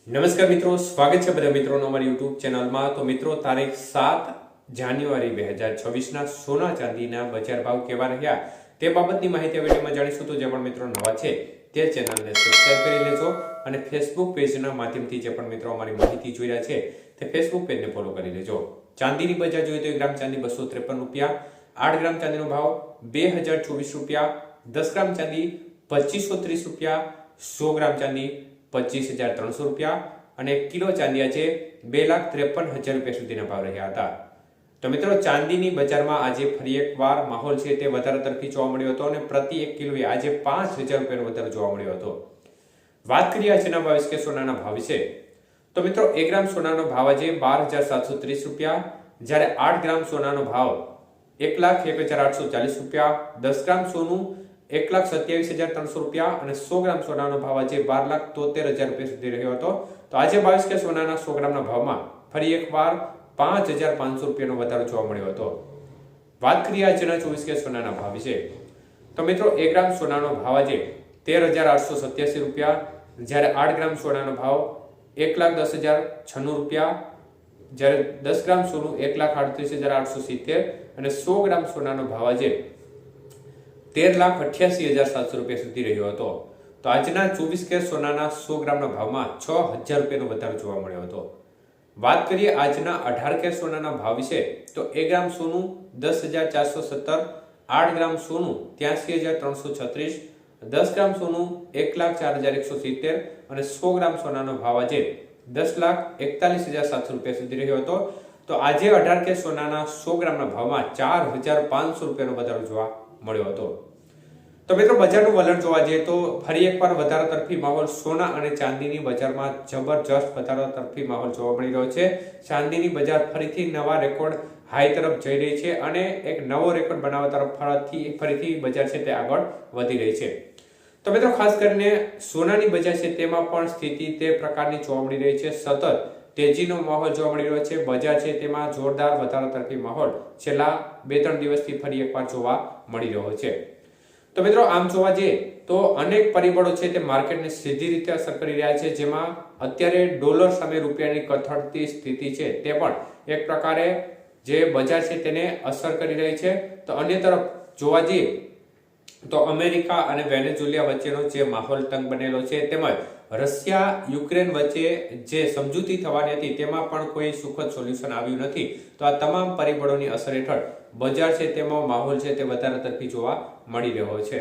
નમસ્કાર મિત્રો, સ્વાગત છે બધા મિત્રોનો અમારી યુટ્યુબ ચેનલમાં। તો મિત્રો, તારીખ 7 જાન્યુઆરી 2026 ના સોના ચાંદીના બજાર ભાવ કેવા રહ્યા તે બાબતની માહિતી આ વિડીયોમાં જાણીશું। તો જે પણ મિત્રો નવા છે તે ચેનલને સબસ્ક્રાઇબ કરી લેજો અને ફેસબુક પેજના માધ્યમથી જે પણ મિત્રો અમારી માહિતી જોઈ રહ્યા છે તે ફેસબુક પેજને ફોલો કરી લેજો। ચાંદીની બજાર જોઈએ તો 1 ગ્રામ ચાંદી 253 રૂપિયા, 8 ગ્રામ ચાંદીનો ભાવ 2024 રૂપિયા, 10 ગ્રામ ચાંદી 2530 રૂપિયા, 100 ગ્રામ ચાંદી 25,300 રૂપિયા અને 1 કિલો ચાંદી આજે 2,53,000 રૂપિયા સુધીના ભાવ રહ્યા હતા। તો મિત્રો, ચાંદીની બજારમાં આજે ફરી એકવાર માહોલ છે તે વધારે તરફી જોવા મળ્યો હતો અને પ્રતિ 1 કિલોએ આજે 5,000 રૂપિયાનો વધારો જોવા મળ્યો હતો। વાત કરીએ આજના 22 કે સોનાના ભાવ વિશે તો મિત્રો, 1 ગ્રામ સોનાનો ભાવ આજે 12,730 રૂપિયા, જ્યારે 8 ગ્રામ સોનાનો ભાવ 1,01,840 રૂપિયા, 10 ગ્રામ સોનું 1,27,300 રૂપિયા અને 100 ગ્રામ સોનાનો ભાવ આજે 12,73,000 રૂપિયા સુધી રહ્યો હતો। તો આજે 22 કે સોનાના 100 ગ્રામના ભાવમાં ફરી એકવાર 5,500 રૂપિયાનો વધારો જોવા મળ્યો હતો। વાત કરીએ આજના 24 કે સોનાના ભાવ વિશે તો મિત્રો, 1 ગ્રામ સોનાનો ભાવ આજે 13,887 રૂપિયા, જ્યારે 8 ગ્રામ સોનાનો ભાવ 1,10,096 રૂપિયા, જ્યારે 10 ગ્રામ સોનું 1,38,870 અને 100 ગ્રામ સોનાનો ભાવ આજે 13,88,700 રૂપિયા સુધી રહ્યો હતો। તો આજના 24 કે સોનાના 100 ગ્રામના ભાવમાં 6,000 રૂપિયાનો વધારો જોવા મળ્યો હતો। વાત કરીએ આજના 18 કે સોનાના ભાવ વિશે તો 1 ગ્રામ સોનું 10,417, 8 ગ્રામ સોનું 83,336, 10 ગ્રામ સોનું 1,04,170 અને 100 ગ્રામ સોનાનો ભાવ આજે 10,41,700 રૂપિયા સુધી રહ્યો હતો। તો આજે 18 કે સોનાના 100 ગ્રામના ભાવમાં 4,500 રૂપિયાનો વધારો જોવા મળ્યો હતો। તો મિત્રો, બજારનું વલણ જોવા જઈએ તો ફરી એકવાર વધારા તરફી માહોલ સોના અને ચાંદીની બજારમાં જબરજસ્ત વધારા તરફી માહોલ જોવા મળી રહ્યો છે। ચાંદીની બજાર ફરીથી નવા રેકોર્ડ હાઈ તરફ જઈ રહી છે અને એક નવો રેકોર્ડ બનાવવા તરફ ફરીથી બજાર છે તે આગળ વધી રહી છે। તો મિત્રો, ખાસ કરીને સોનાની બજાર છે તેમાં પણ સ્થિતિ તે પ્રકારની જોવા મળી રહી છે। સતત તેજીનો માહોલ જોવા મળી રહ્યો છે। બજાર છે તેમાં જોરદાર વધારા તરફી માહોલ છેલ્લા 2-3 દિવસથી ફરી એકવાર જોવા મળી રહ્યો છે। તો મિત્રો, આમ જોવા જઈએ તો અનેક પરિબળો છે તે માર્કેટને સીધી રીતે અસર કરી રહ્યા છે, જેમાં અત્યારે ડોલર સામે રૂપિયાની કથળતી સ્થિતિ છે તે પણ એક પ્રકારે જે બજાર છે તેને અસર કરી રહી છે। તો અન્ય તરફ જોવા જઈએ તો અમેરિકા અને વેનેઝુએલા વચ્ચેનો જે માહોલ તંગ બનેલો છે, તેમજ રશિયા યુક્રેન વચ્ચે જે સમજૂતી થવાની હતી તેમાં પણ કોઈ સુખદ સોલ્યુશન આવ્યું નથી। તો આ તમામ પરિબળોની અસર હેઠળ બજાર છે તેમાં માહોલ છે તે વધારે તરફી જોવા મળી રહ્યો છે।